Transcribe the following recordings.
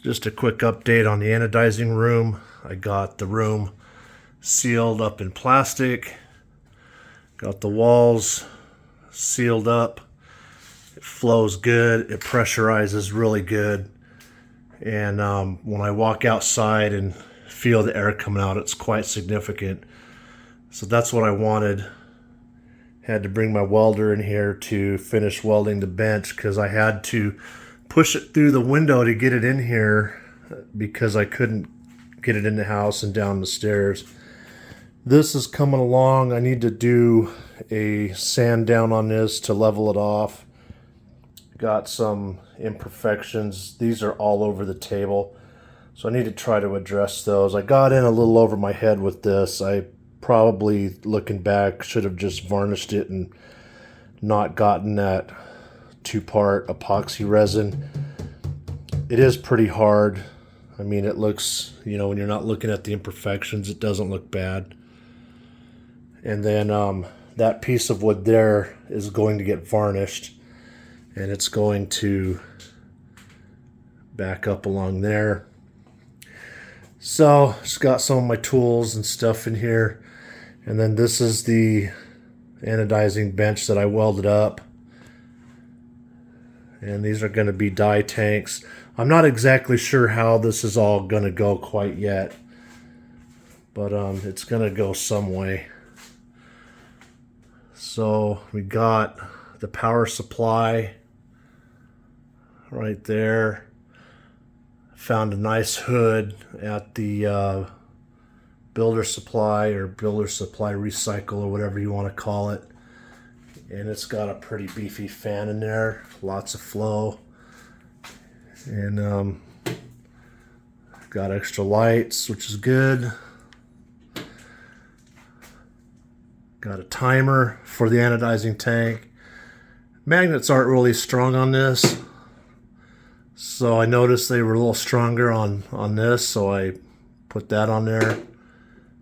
Just a quick update on the anodizing room. I got the room sealed up in plastic. Got the walls sealed up. It flows good. It pressurizes really good. And when I walk outside and feel the air coming out, it's quite significant. So that's what I wanted. Had to bring my welder in here to finish welding the bench because I had to push it through the window to get it in here because I couldn't get it in the house and down the stairs. This is coming along. I need to do a sand down on this to level it off. Got some imperfections. These are all over the table, so I need to try to address those. I got in a little over my head with this. I probably, looking back, should have just varnished it and not gotten that two-part epoxy resin. It is pretty hard. I mean, it looks, when you're not looking at the imperfections, it doesn't look bad. And then that piece of wood there is going to get varnished, and it's going to back up along there. So just got some of my tools and stuff in here. And then this is the anodizing bench that I welded up. And these are going to be dye tanks. I'm not exactly sure how this is all going to go quite yet, but it's going to go some way. So we got the power supply right there. Found a nice hood at the builder supply or builder supply recycle or whatever you want to call it. And it's got a pretty beefy fan in there, lots of flow, and got extra lights, which is good. Got a timer for the anodizing tank. Magnets aren't really strong on this, so I noticed they were a little stronger on this, so I put that on there.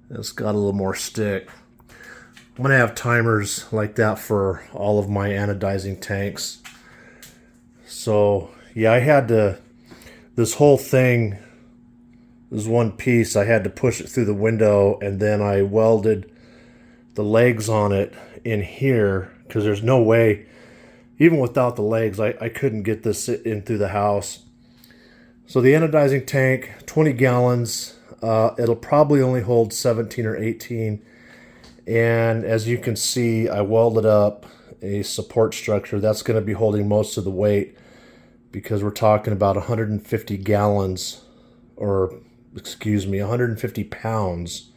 It's got a little more stick. I'm going to have timers like that for all of my anodizing tanks. So yeah, I had to, this whole thing, this one piece, I had to push it through the window, and then I welded the legs on it in here because there's no way, even without the legs, I couldn't get this in through the house. So the anodizing tank, 20 gallons, it'll probably only hold 17 or 18. And as you can see, I welded up a support structure that's going to be holding most of the weight, because we're talking about 150 gallons, or excuse me, 150 pounds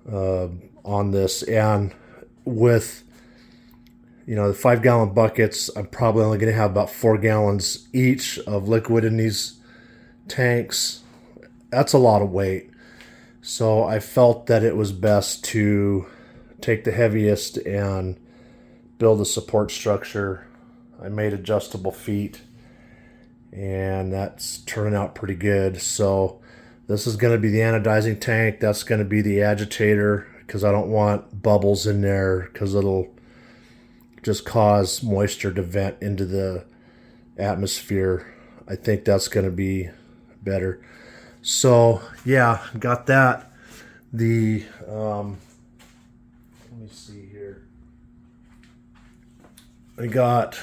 on this. And with, the 5-gallon buckets, I'm probably only going to have about 4 gallons each of liquid in these tanks. That's a lot of weight. So I felt that it was best to take the heaviest and build a support structure. I made adjustable feet, and that's turning out pretty good. So this is going to be the anodizing tank. That's going to be the agitator, because I don't want bubbles in there, because it'll just cause moisture to vent into the atmosphere. I think that's going to be better. So yeah, got that. The let me see here. I got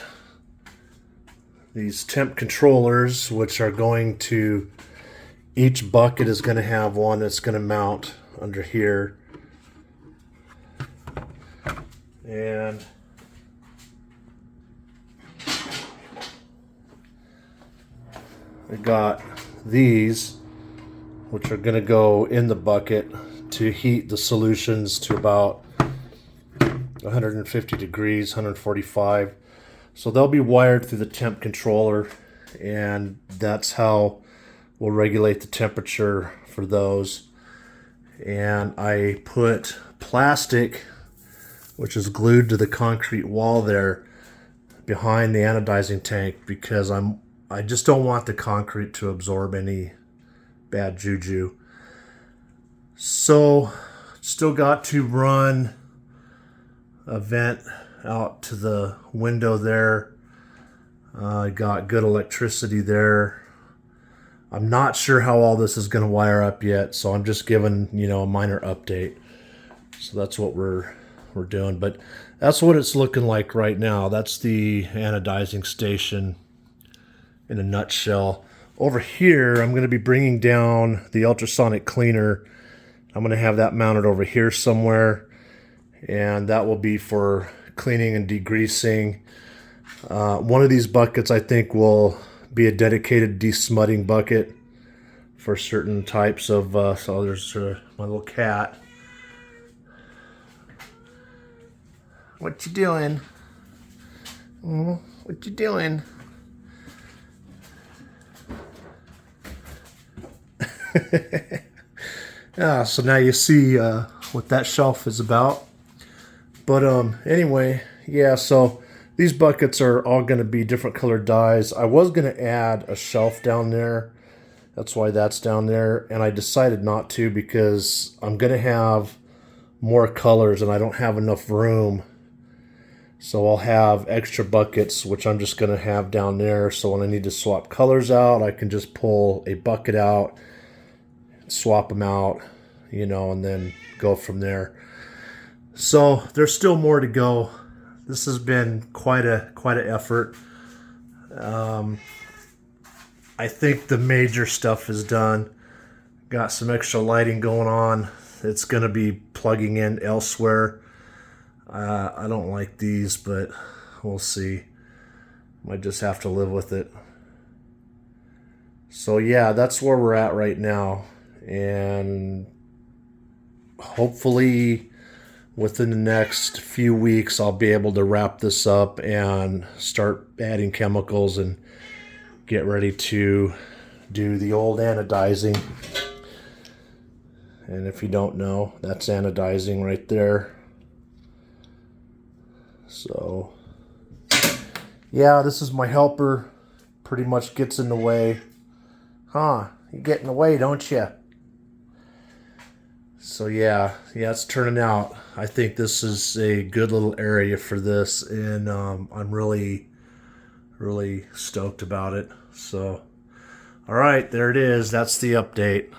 these temp controllers, which are going to, each bucket is going to have one that's going to mount under here. And I got these, which are going to go in the bucket to heat the solutions to about 150 degrees, 145. So they'll be wired through the temp controller, and that's how we'll regulate the temperature for those. And I put plastic, which is glued to the concrete wall there behind the anodizing tank, because I just don't want the concrete to absorb any bad juju. So still got to run a vent out to the window there. I got good electricity there. I'm not sure how all this is going to wire up yet, so I'm just giving, you know, a minor update. So that's what we're doing, but that's what it's looking like right now. That's the anodizing station in a nutshell. Over here, I'm going to be bringing down the ultrasonic cleaner. I'm going to have that mounted over here somewhere, and that will be for cleaning and degreasing. One of these buckets, I think, will be a dedicated desmutting bucket for certain types of, so there's my little cat. What you doing? Oh, what you doing? Yeah, so now you see what that shelf is about. But anyway, yeah, so these buckets are all going to be different colored dyes. I was going to add a shelf down there. That's why that's down there. And I decided not to because I'm going to have more colors and I don't have enough room. So I'll have extra buckets, which I'm just going to have down there. So when I need to swap colors out, I can just pull a bucket out, swap them out, you know, and then go from there. So there's still more to go. This has been quite an effort. I think the major stuff is done. Got some extra lighting going on. It's going to be plugging in elsewhere. I don't like these, but we'll see. Might just have to live with it. So yeah, that's where we're at right now. And hopefully within the next few weeks, I'll be able to wrap this up and start adding chemicals and get ready to do the old anodizing. And if you don't know, that's anodizing right there. So yeah, this is my helper. Pretty much gets in the way. Huh, you get in the way, don't you? So yeah, it's turning out. I think this is a good little area for this, and I'm really stoked about it. So all right, there it is. That's the update.